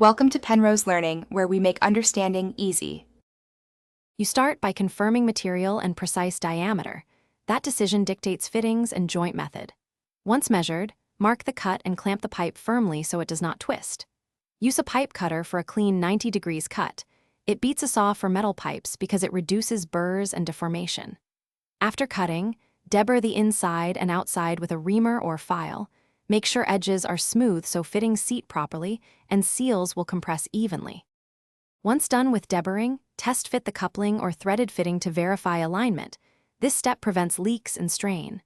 Welcome to Penrose Learning, where we make understanding easy. You start by confirming material and precise diameter. That decision dictates fittings and joint method. Once measured, mark the cut and clamp the pipe firmly so it does not twist. Use a pipe cutter for a clean 90 degrees cut. It beats a saw for metal pipes because it reduces burrs and deformation. After cutting, deburr the inside and outside with a reamer or file. Make sure edges are smooth so fittings seat properly and seals will compress evenly. Once done with deburring, test fit the coupling or threaded fitting to verify alignment. This step prevents leaks and strain.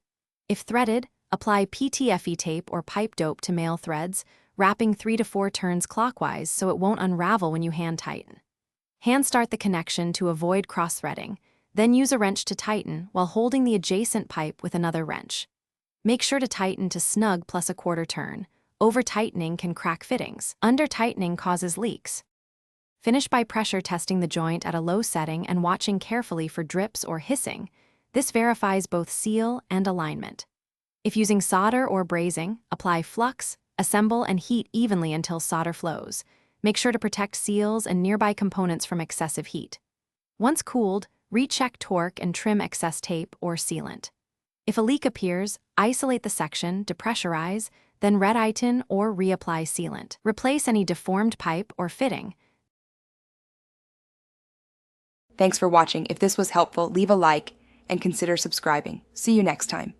If threaded, apply PTFE tape or pipe dope to male threads, wrapping 3 to 4 turns clockwise so it won't unravel when you hand tighten. Hand start the connection to avoid cross-threading, then use a wrench to tighten while holding the adjacent pipe with another wrench. Make sure to tighten to snug plus a quarter turn. Over-tightening can crack fittings. Under-tightening causes leaks. Finish by pressure testing the joint at a low setting and watching carefully for drips or hissing. This verifies both seal and alignment. If using solder or brazing, apply flux, assemble and heat evenly until solder flows. Make sure to protect seals and nearby components from excessive heat. Once cooled, recheck torque and trim excess tape or sealant. If a leak appears, isolate the section, depressurize, then red-itin or reapply sealant. Replace any deformed pipe or fitting. Thanks for watching. If this was helpful, leave a like and consider subscribing. See you next time.